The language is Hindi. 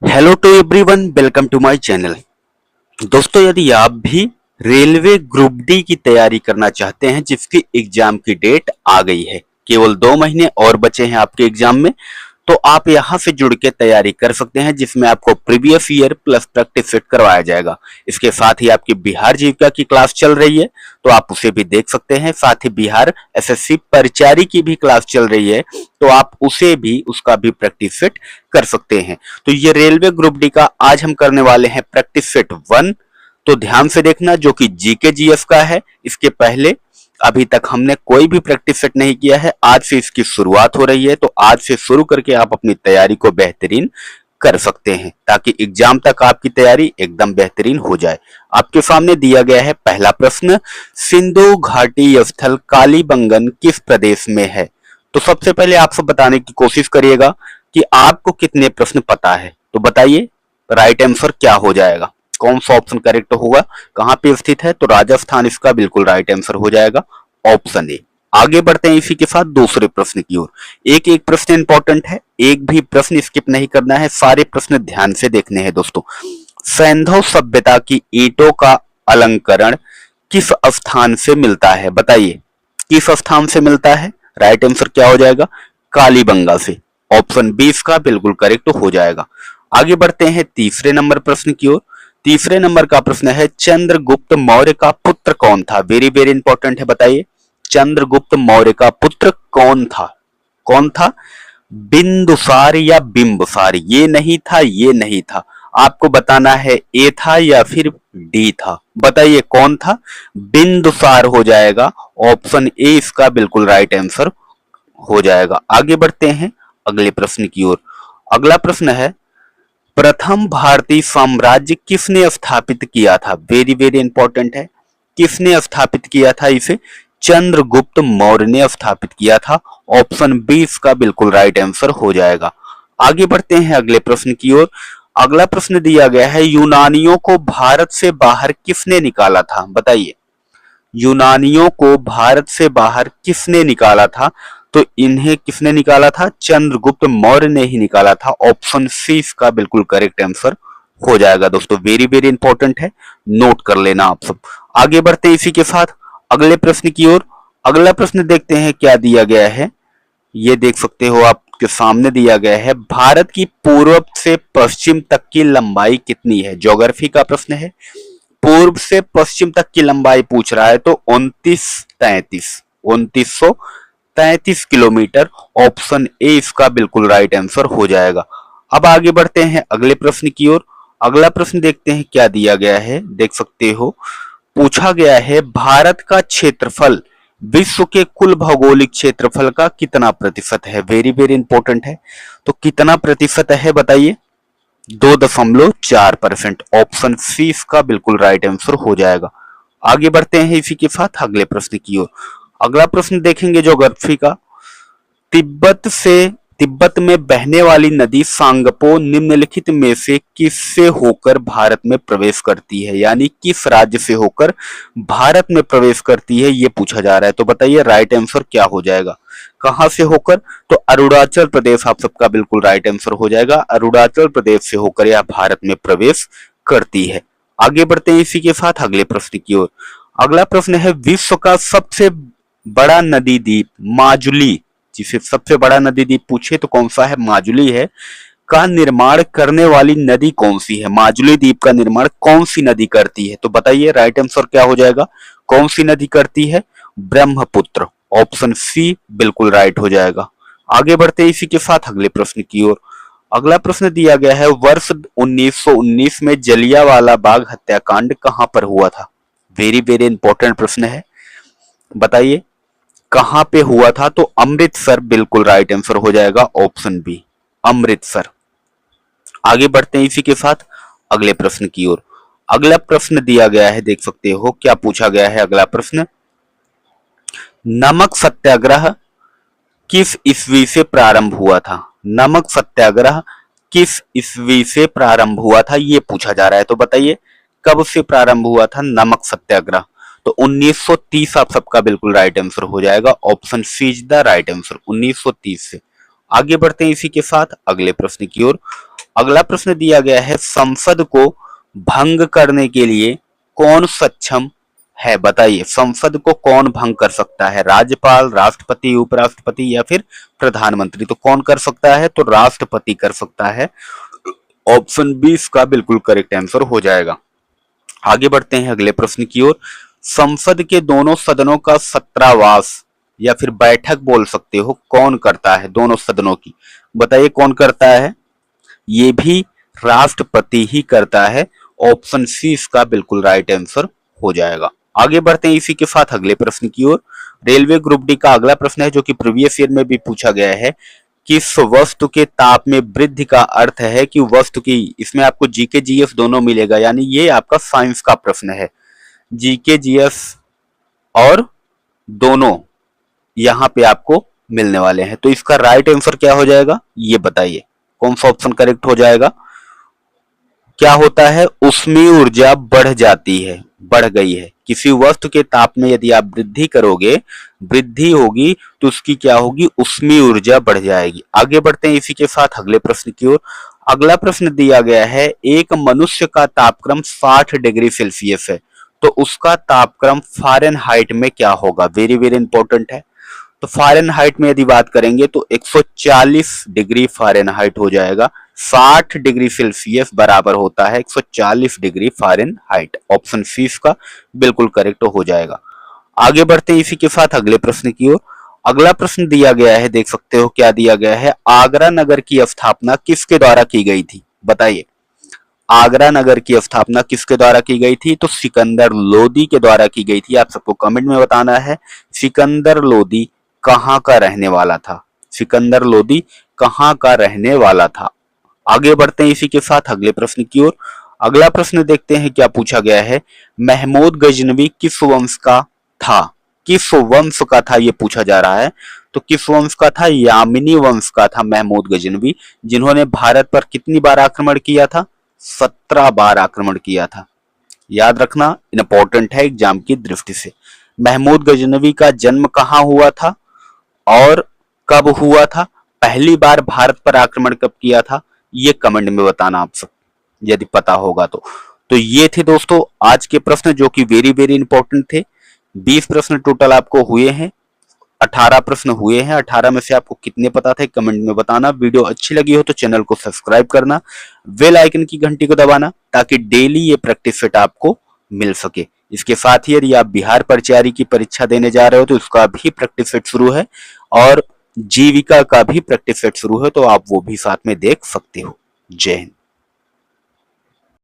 Hello to everyone, welcome to my channel. दोस्तों, यदि आप भी रेलवे ग्रुप डी की तैयारी करना चाहते हैं जिसकी एग्जाम की डेट आ गई है, केवल 2 महीने और बचे हैं आपके एग्जाम में, तो आप यहां से जुड़ के तैयारी कर सकते हैं जिसमें आपको previous year plus practice set करवाया जाएगा। इसके साथ ही आपकी बिहार जीविका की क्लास चल रही है तो आप उसे भी देख सकते हैं। साथ ही बिहार एसएससी परिचारी की भी क्लास चल रही है तो आप उसे भी उसका भी प्रैक्टिस सेट कर सकते हैं। तो ये रेलवे ग्रुप डी का आज हम करने वाले हैं प्रैक्टिस सेट 1। तो ध्यान से देखना, जो कि जीके जीएस का है। इसके पहले अभी तक हमने कोई भी प्रैक्टिस सेट नहीं किया है, आज से इसकी शुरुआत हो रही है। तो आज से शुरू करके आप अपनी तैयारी को बेहतरीन कर सकते हैं ताकि एग्जाम तक आपकी तैयारी एकदम बेहतरीन हो जाए। आपके सामने दिया गया है पहला प्रश्न, सिंधु घाटी स्थल कालीबंगन किस प्रदेश में है? तो सबसे पहले आप सब बताने की कोशिश करिएगा कि आपको कितने प्रश्न पता है। तो बताइए राइट आंसर क्या हो जाएगा, कौन सा ऑप्शन करेक्ट होगा, कहां पे स्थित है? तो राजस्थान इसका बिल्कुल राइट आंसर हो जाएगा, ऑप्शन ए। आगे बढ़ते हैं इसी के साथ दूसरे प्रश्न की ओर। एक एक प्रश्न इंपॉर्टेंट है, एक भी प्रश्न स्किप नहीं करना है, सारे प्रश्न ध्यान से देखने हैं दोस्तों। सैंधव सभ्यता की ईंटों का अलंकरण किस स्थान से मिलता है? बताइए किस स्थान से मिलता है? राइट आंसर क्या हो जाएगा? कालीबंगा से। ऑप्शन बी इसका बिल्कुल करेक्ट हो जाएगा। आगे बढ़ते हैं तीसरे नंबर प्रश्न की ओर। तीसरे नंबर का प्रश्न है, चंद्रगुप्त मौर्य का पुत्र कौन था? वेरी वेरी इंपॉर्टेंट है, बताइए चंद्रगुप्त मौर्य का पुत्र कौन था? कौन था? बिंदुसार या बिंबसार? ये नहीं था, ये नहीं था, आपको बताना है ए था या फिर डी था। बताइए कौन था? बिंदुसार हो जाएगा, ऑप्शन ए इसका बिल्कुल राइट आंसर हो जाएगा। आगे बढ़ते हैं अगले प्रश्न की ओर। अगला प्रश्न है, प्रथम भारतीय साम्राज्य किसने स्थापित किया था? वेरी वेरी इंपॉर्टेंट है, किसने स्थापित किया था इसे? चंद्रगुप्त मौर्य ने स्थापित किया था। ऑप्शन बी इसका बिल्कुल राइट आंसर हो जाएगा। आगे बढ़ते हैं अगले प्रश्न की ओर। अगला प्रश्न दिया गया है, यूनानियों को भारत से बाहर किसने निकाला था? बताइए यूनानियों को भारत से बाहर किसने निकाला था? तो इन्हें किसने निकाला था? चंद्रगुप्त मौर्य ने ही निकाला था। ऑप्शन सी इसका बिल्कुल करेक्ट आंसर हो जाएगा दोस्तों, वेरी वेरी इंपॉर्टेंट है, नोट कर लेना आप सब। आगे बढ़ते हैं इसी के साथ अगले प्रश्न की ओर। अगला प्रश्न देखते हैं क्या दिया गया है। ये देख सकते हो आपके सामने दिया गया है, भारत की पूर्व से पश्चिम तक की लंबाई कितनी है? ज्योग्राफी का प्रश्न है, पूर्व से पश्चिम तक की लंबाई पूछ रहा है। तो 2933 किलोमीटर। ऑप्शन ए इसका बिल्कुल राइट आंसर हो जाएगा। अब आगे बढ़ते हैं अगले प्रश्न की ओर। अगला प्रश्न देखते हैं क्या दिया गया है। देख सकते हो पूछा गया है, भारत का क्षेत्रफल विश्व के कुल भौगोलिक क्षेत्रफल का कितना प्रतिशत है? वेरी वेरी इंपॉर्टेंट है, तो कितना प्रतिशत है बताइए? 2.4%। ऑप्शन सी इसका बिल्कुल राइट आंसर हो जाएगा। आगे बढ़ते हैं इसी के साथ अगले प्रश्न की ओर। अगला प्रश्न देखेंगे ज्योग्राफी का। तिब्बत में बहने वाली नदी सांगपो निम्नलिखित में से किससे होकर भारत में प्रवेश करती है? यानी किस राज्य से होकर भारत में प्रवेश करती है, ये पूछा जा रहा है। तो बताइए राइट आंसर क्या हो जाएगा, कहां से होकर? तो अरुणाचल प्रदेश आप सबका बिल्कुल राइट आंसर हो जाएगा। अरुणाचल प्रदेश से होकर यह भारत में प्रवेश करती है। आगे बढ़ते हैं इसी के साथ अगले प्रश्न की ओर। अगला प्रश्न है, विश्व का सबसे बड़ा नदी द्वीप माजुली, जिसे सबसे बड़ा नदी द्वीप पूछे तो कौन सा है? माजुली है। का निर्माण करने वाली नदी कौन सी है? माजुली द्वीप का निर्माण कौन सी नदी करती है? तो बताइए राइट आंसर क्या हो जाएगा, कौन सी नदी करती है? ब्रह्मपुत्र। ऑप्शन सी बिल्कुल राइट हो जाएगा। आगे बढ़ते इसी के साथ अगले प्रश्न की ओर। अगला प्रश्न दिया गया है, वर्ष 1919 में जलियांवाला बाग हत्याकांड कहां पर हुआ था? वेरी वेरी इंपॉर्टेंट प्रश्न है, बताइए कहां पे हुआ था? तो अमृतसर बिल्कुल राइट आंसर हो जाएगा, ऑप्शन बी अमृतसर। आगे बढ़ते हैं इसी के साथ अगले प्रश्न की ओर। अगला प्रश्न दिया गया है, देख सकते हो क्या पूछा गया है। अगला प्रश्न, नमक सत्याग्रह किस ईस्वी से प्रारंभ हुआ था? नमक सत्याग्रह किस ईस्वी से प्रारंभ हुआ था, ये पूछा जा रहा है। तो बताइए कब से प्रारंभ हुआ था नमक सत्याग्रह? तो 1930 आप सबका बिल्कुल राइट आंसर हो जाएगा। Option C is the right answer, 1930 से। आगे बढ़ते हैं इसी के साथ अगले प्रश्न की ओर। अगला प्रश्न दिया गया है, संसद को भंग करने के लिए कौन सक्षम है? बताइए, संसद को कौन भंग कर सकता है? राज्यपाल, राष्ट्रपति, उपराष्ट्रपति या फिर प्रधानमंत्री? तो कौन कर सकता है? तो राष्ट्रपति कर सकता है। ऑप्शन बी इसका बिल्कुल करेक्ट आंसर हो जाएगा। आगे बढ़ते हैं अगले प्रश्न की ओर। संसद के दोनों सदनों का छात्रावास या फिर बैठक बोल सकते हो, कौन करता है दोनों सदनों की? बताइए कौन करता है? ये भी राष्ट्रपति ही करता है। ऑप्शन सी इसका बिल्कुल राइट आंसर हो जाएगा। आगे बढ़ते हैं इसी के साथ अगले प्रश्न की ओर। रेलवे ग्रुप डी का अगला प्रश्न है जो कि प्रीवियस ईयर में भी पूछा गया है। किस वस्तु के ताप में वृद्धि का अर्थ है कि वस्तु की, इसमें आपको जीके जीएस दोनों मिलेगा, यानी ये आपका साइंस का प्रश्न है। जीके जीएस और दोनों यहां पे आपको मिलने वाले हैं। तो इसका राइट आंसर क्या हो जाएगा, ये बताइए कौन सा ऑप्शन करेक्ट हो जाएगा? क्या होता है? ऊष्मीय ऊर्जा बढ़ जाती है, बढ़ गई है। किसी वस्तु के ताप में यदि आप वृद्धि करोगे, वृद्धि होगी तो उसकी क्या होगी? ऊष्मीय ऊर्जा बढ़ जाएगी। आगे बढ़ते हैं इसी के साथ अगले प्रश्न की ओर। अगला प्रश्न दिया गया है, एक मनुष्य का तापक्रम 60 डिग्री सेल्सियस है, तो उसका तापक्रम फ़ारेनहाइट में क्या होगा? वेरी वेरी इंपॉर्टेंट है। तो फ़ारेनहाइट में यदि बात करेंगे तो 140 डिग्री फ़ारेनहाइट हो जाएगा। 60 डिग्री सेल्सियस बराबर होता है 140 डिग्री फ़ारेनहाइट। ऑप्शन सी इसका बिल्कुल करेक्ट हो जाएगा। आगे बढ़ते हैं इसी के साथ अगले प्रश्न की ओर। अगला प्रश्न दिया गया है, देख सकते हो क्या दिया गया है। आगरा नगर की स्थापना किसके द्वारा की गई थी? बताइए, आगरा नगर की स्थापना किसके द्वारा की गई थी? तो सिकंदर लोदी के द्वारा की गई थी। आप सबको कमेंट में बताना है सिकंदर लोदी कहाँ का रहने वाला था? सिकंदर लोदी कहाँ का रहने वाला था? आगे बढ़ते हैं इसी के साथ अगले प्रश्न की ओर। अगला प्रश्न देखते हैं क्या पूछा गया है। महमूद गजनवी किस वंश का था? किस वंश का था ये पूछा जा रहा है। तो किस वंश का था? यामिनी वंश का था महमूद गजनवी, जिन्होंने भारत पर कितनी बार आक्रमण किया था? 17 बार आक्रमण किया था। याद रखना, इंपॉर्टेंट है एग्जाम की दृष्टि से। महमूद गजनवी का जन्म कहाँ हुआ था और कब हुआ था? पहली बार भारत पर आक्रमण कब किया था? ये कमेंट में बताना आप सब, यदि पता होगा तो ये थे दोस्तों आज के प्रश्न जो कि वेरी वेरी इंपॉर्टेंट थे। 20 प्रश्न टोटल आपको हुए हैं, 18 प्रश्न हुए हैं। 18 में से आपको कितने पता थे कमेंट में बताना। वीडियो अच्छी लगी हो तो चैनल को सब्सक्राइब करना, बेल आइकन की घंटी को दबाना ताकि डेली ये प्रैक्टिस सेट आपको मिल सके। इसके साथ ही यदि आप बिहार परिचारी की परीक्षा देने जा रहे हो तो उसका भी प्रैक्टिस सेट शुरू है और जीविका का भी प्रैक्टिस सेट शुरू है, तो आप वो भी साथ में देख सकते हो। जय हिंद।